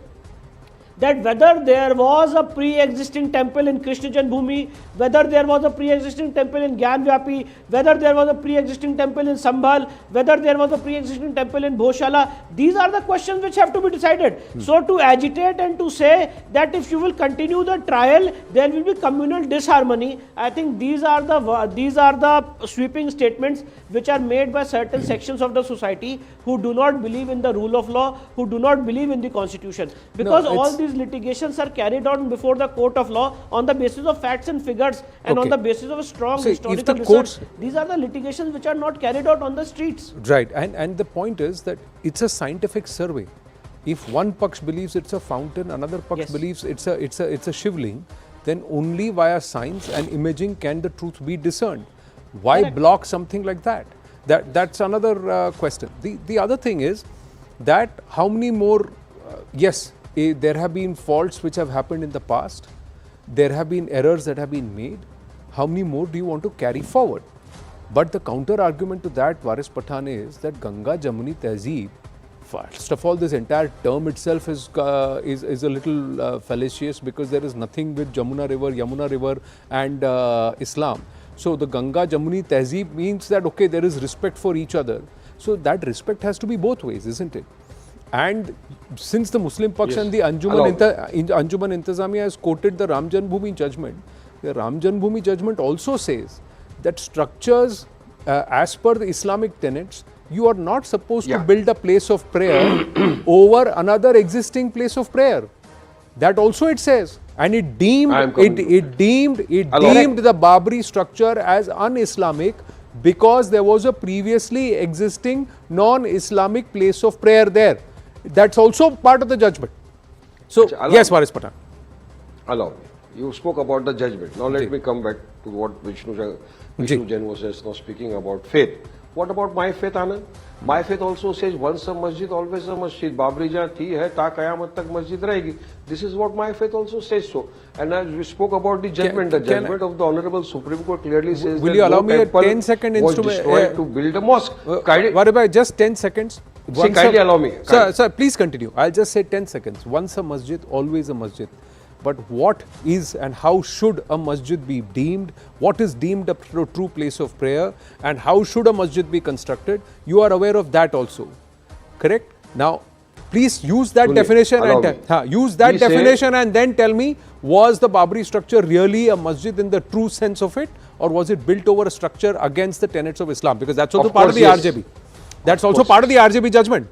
that whether there was a pre-existing temple in Krishna Janmabhoomi, whether there was a pre-existing temple in Gyanvapi, whether there was a pre-existing temple in Sambhal, whether there was a pre-existing temple in Bhoshala, these are the questions which have to be decided. So to agitate and to say that if you will continue the trial, there will be communal disharmony, I think these are the sweeping statements which are made by certain sections of the society who do not believe in the rule of law, who do not believe in the constitution. Because all these litigations are carried on before the court of law on the basis of facts and figures and on the basis of a strong historical research. These are the litigations which are not carried out on the streets. Right, and the point is that it's a scientific survey. If one Paksh believes it's a fountain, another Paksh believes it's a shivling, then only via science and imaging can the truth be discerned. Why block something like that? That's another question. The other thing is that how many more, there have been faults which have happened in the past. There have been errors that have been made. How many more do you want to carry forward? But the counter argument to that, Varis Pathan, is that Ganga Jamuni Tehzeeb, first of all, this entire term itself is a little fallacious, because there is nothing with Yamuna River and Islam. So the Ganga Jamuni Tehzeeb means that there is respect for each other. So that respect has to be both ways, isn't it? And since the Muslim Paksh and the Anjuman Intizamiya has quoted the Ram Janmabhoomi judgment, the Ram Janmabhoomi judgment also says that structures as per the Islamic tenets, you are not supposed to build a place of prayer over another existing place of prayer. That also it says. And it deemed the Babri structure as un-Islamic because there was a previously existing non-Islamic place of prayer there. That's also part of the judgment. So, yes, Varis Pathan. Allow me. You spoke about the judgment. Now let me come back to what Vishnu Jain was just now speaking about faith. What about my faith, Anand? My faith also says once a masjid, always a masjid. Babri jahan thi hai, ta qayamat tak masjid rahegi. This is what my faith also says so. And as we spoke about the judgment, the judgment of the Honorable Supreme Court clearly says will that you allow no me a temple 10-second was destroyed to build a mosque. What about just 10 seconds? Kindly allow me. Sir, please continue. I'll just say 10 seconds. Once a masjid, always a masjid. But what is and how should a masjid be deemed? What is deemed a true place of prayer? And how should a masjid be constructed? You are aware of that also, correct? Now, please use that definition and then tell me, was the Babri structure really a masjid in the true sense of it, or was it built over a structure against the tenets of Islam? Because that's also part of the RJB. That's also part of the RJB judgment.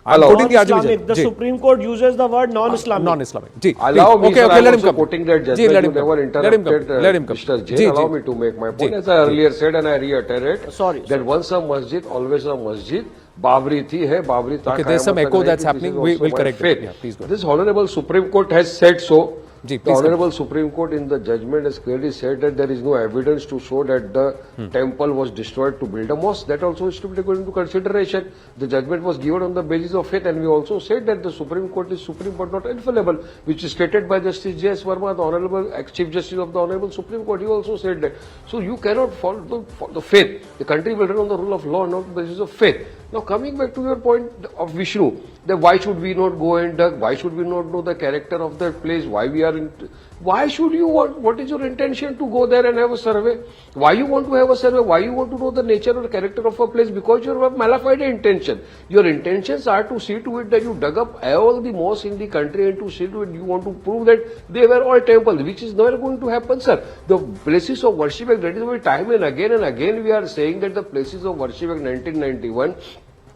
Non-Islamic. The Supreme Court uses the word non-Islamic. Non-Islamic. Allow me, okay, sir, let him come. Quoting that judgment, Let him you never interrupted let him come. Mr. Jain. Allow me to make my point. As I earlier said, and I reiterate, that once a masjid, always a masjid. Babri thi hai, Babri ta. Okay, there's some echo that's happening. We will correct it. Yeah, please go ahead. This Honorable Supreme Court has said so. The Honorable Supreme Court in the judgment has clearly said that there is no evidence to show that the temple was destroyed to build a mosque. That also is to be taken into consideration. The judgment was given on the basis of faith, and we also said that the Supreme Court is supreme but not infallible, which is stated by Justice J.S. Verma, the Honorable Chief Justice of the Honorable Supreme Court. He also said that. So you cannot follow the faith. The country will run on the rule of law, not on the basis of faith. Now coming back to your point of Vishnu, that why should we not go and dug? Why should we not know the character of that place? Why we are in? Why should you want? What is your intention to go there and have a survey? Why you want to have a survey? Why you want to know the nature or character of a place? Because you have malafide intention. Your intentions are to see to it that you dug up all the mosques in the country and to see to it you want to prove that they were all temples, which is never going to happen, sir. The places of worship, that is why time and again we are saying that the places of worship in 1991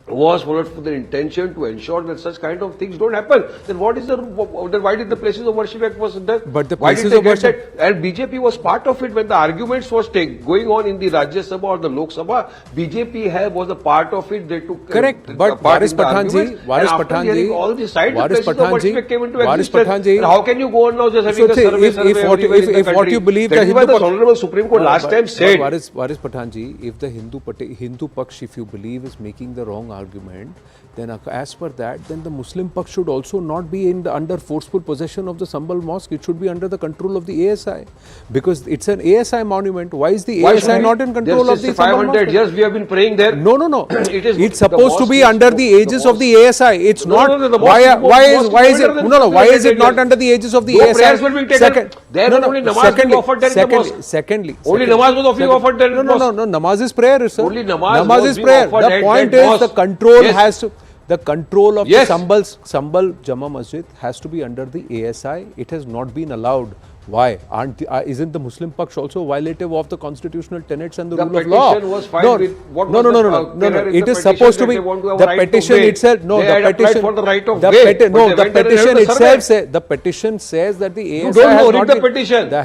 was followed for the intention to ensure that such kind of things don't happen. Then what is why did the Places of Worship Act was done? But the Places of Worship, and BJP was part of it when the arguments was going on in the Rajya Sabha or the Lok Sabha. BJP was a part of it. They took correct. But Varis Pathanji, all the sides, the Places of Worship Act came into existence. How can you go on now just having a survey? If what you believe the Hindu Honorable Supreme Court last time said. Varis Pathanji, if the Hindu Paksh, if you believe, is making the wrong argument, then as per that, then the Muslim Paksh should also not be under forceful possession of the Sambhal mosque. It should be under the control of the ASI, because it's an ASI monument. Why is the ASI not in control of the Sambhal mosque? 500 years we have been praying there. No. It's supposed to be under the aegis of the ASI. It's not. Why is it not under the aegis of the ASI? Prayers will be taken. There only namaz being offered there in the mosque. Secondly, only namaz was offered there in the mosque. No. Namaz is prayer, sir. Only namaz is prayer. The point is the control has to. The control of the Sambhal Jama Masjid has to be under the ASI. It has not been allowed. Why? Isn't the Muslim Paksh also violative of the constitutional tenets and the rule of law? Was filed with, no. It is supposed to be the petition itself. No, the petition for the right of the petition itself says the petition says that the ASI has not been. The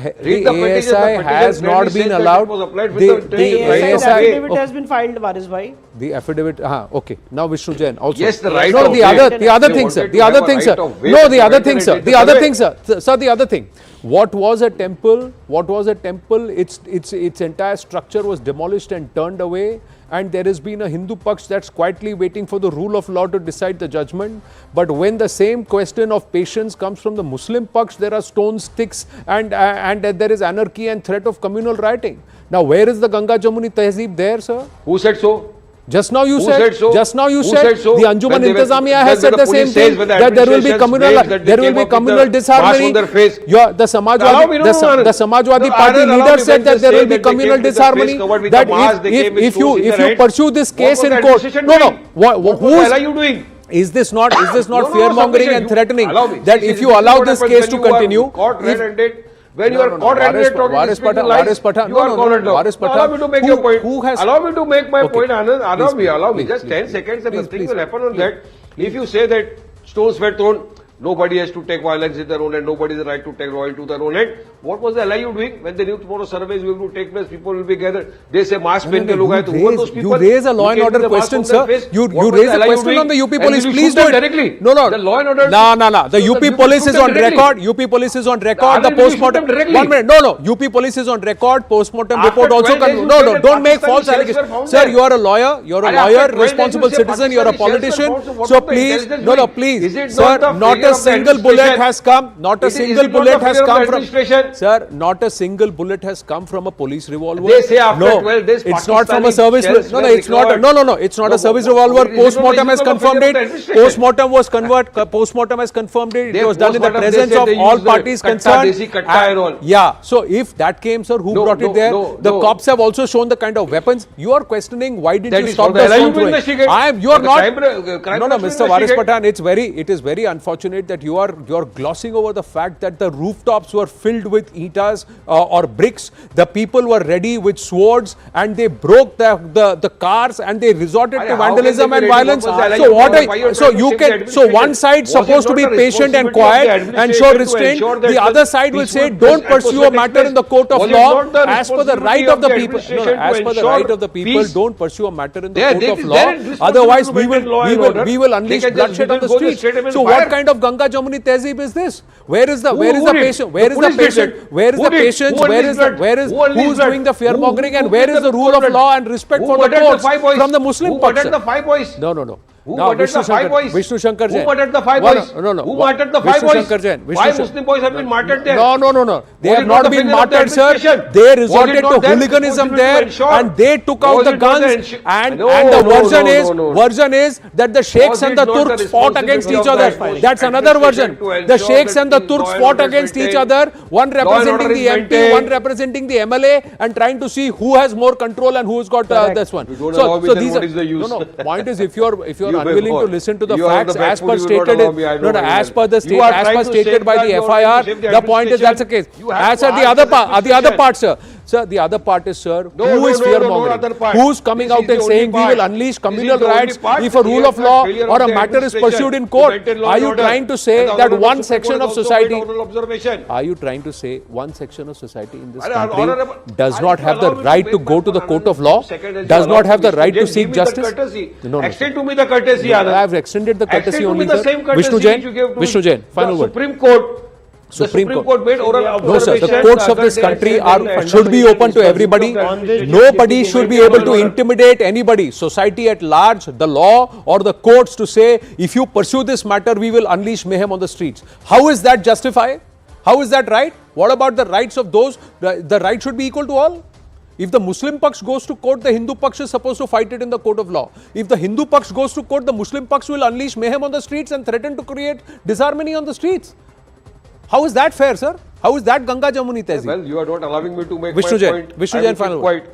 ASI has not been allowed. The affidavit has been filed, Varis bhai. The affidavit. Okay. Now Vishnu Jain also. Yes, the right. No, the other thing, sir. The other thing, sir. No, the other thing, sir. The other thing, sir. Sir, the other thing. What was a temple? Its entire structure was demolished and turned away, and there has been a Hindu Paksh that's quietly waiting for the rule of law to decide the judgment. But when the same question of patience comes from the Muslim Paksh, there are stone sticks and there is anarchy and threat of communal rioting. Now, where is the Ganga Jamuni Tehzeeb there, sir? Who said so? Just now you said. So? Just now you said. So? The Anjuman Intizamiya has said the same thing, that there will be communal disharmony. The Samajwadi Party leader said that there will be communal disharmony. That if you pursue this case in court, What are you doing? Is this not fear mongering and threatening? That if you allow this case to continue, when you are caught red-handed talking lies, you are caught allow me to make your point. Allow me to make my point, Anand. Allow me. Just 10 seconds and nothing will happen on that. If you say that stones were thrown, Nobody has to take violence in their own hand. Nobody has the right to take royal to their own hand. What was the LIU doing? When they knew tomorrow surveys will to take place, people will be gathered. They say mask pehn ke log aaye. Who are those people? You raise a law and order question, sir. You raise a question on the UP police. Please do it. Directly. No. The law and order. No. The UP police is on record. UP police is on record. The postmortem. 1 minute. No. UP police is on record. Postmortem report also. No. Don't make false allegations. Sir, you are a lawyer. You're a lawyer, responsible citizen. You're a politician. So please, no, please, sir. Not a single bullet has come. Not a single bullet has come from. Sir, not a single bullet has come from a police revolver. They say after 12 days, it's not from a service. No, it's not. No. It's not a service revolver. Postmortem has confirmed it. Postmortem has confirmed it. It was done in the presence of all parties concerned. Yeah. So if that came, sir, who brought it there? The cops have also shown the kind of weapons. You are questioning why did you stop the sound? You are not. No, Mr. Varis Pathan. It is very unfortunate that you are glossing over the fact that the rooftops were filled with etas or bricks. The people were ready with swords and they broke the cars and they resorted to vandalism and violence. So what? So one side supposed to be patient and quiet and show restraint. The other side will say don't pursue a matter in the court of law as per the right of the people. As per the right of the people, don't pursue a matter in the court of law. Otherwise, we will unleash bloodshed on the streets. So what kind of Ganga Jamuni Tehzeeb is this? Where is the patient? Where is the patient? Where is the patience? Who is doing the fear mongering? And where is the rule of law and respect for the courts from the Muslim Paksha? Who murdered the 5 boys? No. Who murdered the 5 boys? Vishnu Shankar Jain. Who murdered the 5 boys? No. Who murdered the 5 boys? Shankar Jain. 5 Muslim boys have been martyred there. No. They have not been martyred, sir. They resorted to hooliganism there and they took out the guns. And the version is that the Sheikhs and the Turks fought against each other. That's another version. The Sheikhs and the Turks fought against each other. One representing the MP, one representing the MLA, and trying to see who has more control and who has got this one. So these are no. Point is, if you're unwilling to listen to the facts as per stated, as per stated by the FIR, the point is that's the case. As are the other part, sir. Sir, the other part is, sir, who is fear-mongering? Who's coming out and saying we will unleash communal riots if a rule of law or a matter is pursued in court? Are you trying to say that one section of society? Are you trying to say one section of society in this country does not have the right to go to the court of law? Does not have the right to seek justice? No. Extend to me the courtesy. I have extended the courtesy only, sir. Vishnu Jain, final word. Supreme Court made oral observation. No, sir. The courts of this country should be open to everybody. Nobody should be able to intimidate anybody, society at large, the law or the courts, to say if you pursue this matter, we will unleash mayhem on the streets. How is that justified? How is that right? What about the rights of those? The right should be equal to all. If the Muslim Paksh goes to court, the Hindu Paksh is supposed to fight it in the court of law. If the Hindu Paksh goes to court, the Muslim Paksh will unleash mayhem on the streets and threaten to create disharmony on the streets. How is that fair, sir? How is that Ganga Jamuni Tehzeeb? Well, you are not allowing me to make Vishnu my point. Vishnu Jain, final word.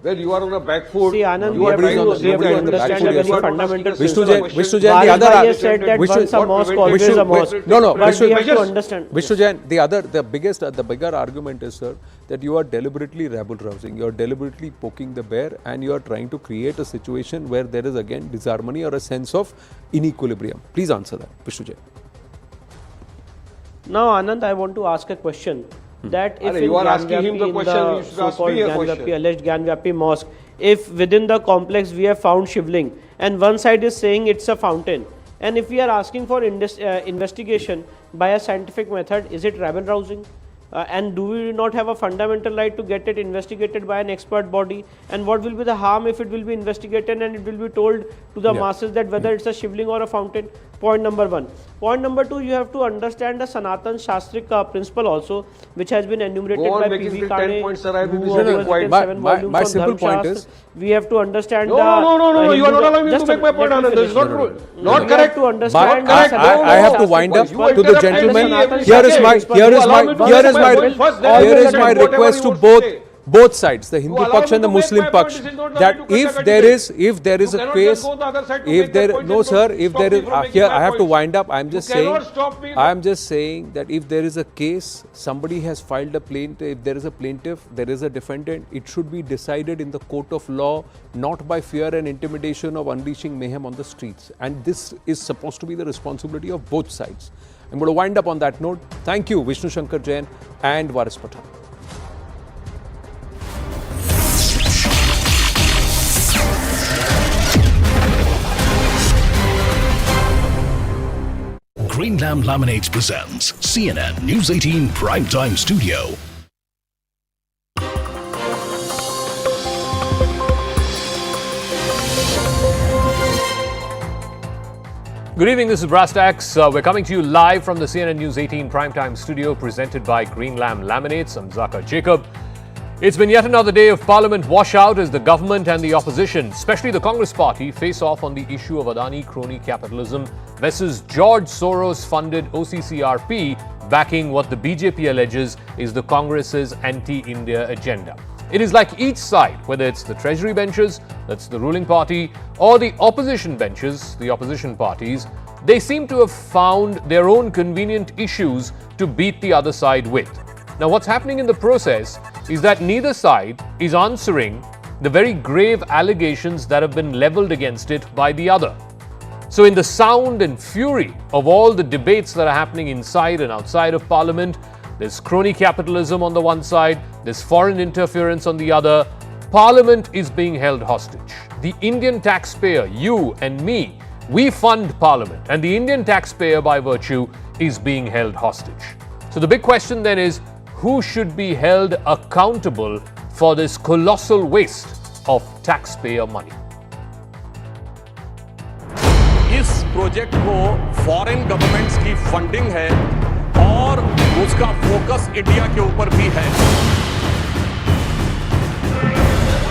Well, you are on a back foot. See, Anand, you are trying to understand a very fundamental Vishnu Jain, the other said that once a mosque, always a mosque. No. But we have to understand. Vishnu Jain, the bigger argument is, sir, that you are deliberately rabble-rousing. You are deliberately poking the bear, and you are trying to create a situation where there is again disharmony or a sense of inequilibrium. Please answer that, Vishnu Jain. Now, Anand, I want to ask a question. That if you are asking him the question, you should ask me a question. Alleged Gyanvapi mosque, if within the complex we have found shivling and one side is saying it's a fountain, and if we are asking for investigation by a scientific method, is it rabble-rousing? And do we not have a fundamental right to get it investigated by an expert body? And what will be the harm if it will be investigated and it will be told to the masses that whether it's a shivling or a fountain? Point number one. Point number two, you have to understand the Sanatan Shastrik principle also, which has been enumerated by P.V. Kane. My simple point is, we have to understand. No, you are not allowing me to make my point, Anand. This is not correct. To understand. I have to wind up to the gentleman. Here is my request to both sides, the Hindu Paksh and the Muslim Paksh, that if there is a case, if there, no sir, if there is, here I have to wind up, I am just saying that if there is a case, somebody has filed a plaintiff, if there is a plaintiff, there is a defendant, it should be decided in the court of law, not by fear and intimidation of unleashing mayhem on the streets. And this is supposed to be the responsibility of both sides. I'm going to wind up on that note. Thank you, Vishnu Shankar Jain and Varis Pathan. Greenlam Laminates presents CNN News 18 Primetime Studio. Good evening, this is Brass Tacks. We're coming to you live from the CNN News 18 Primetime Studio presented by Greenlam Laminates. I'm Zaka Jacob. It's been yet another day of Parliament washout as the government and the opposition, especially the Congress party, face off on the issue of Adani crony capitalism versus George Soros-funded OCCRP backing what the BJP alleges is the Congress's anti-India agenda. It is like each side, whether it's the Treasury benches, that's the ruling party, or the opposition benches, the opposition parties, they seem to have found their own convenient issues to beat the other side with. Now, what's happening in the process is that neither side is answering the very grave allegations that have been leveled against it by the other. So in the sound and fury of all the debates that are happening inside and outside of Parliament, there's crony capitalism on the one side, there's foreign interference on the other. Parliament is being held hostage. The Indian taxpayer, you and me, we fund Parliament, and the Indian taxpayer by virtue is being held hostage. So the big question then is, who should be held accountable for this colossal waste of taxpayer money? इस project को foreign governments की funding है और उसका focus India के ऊपर भी है।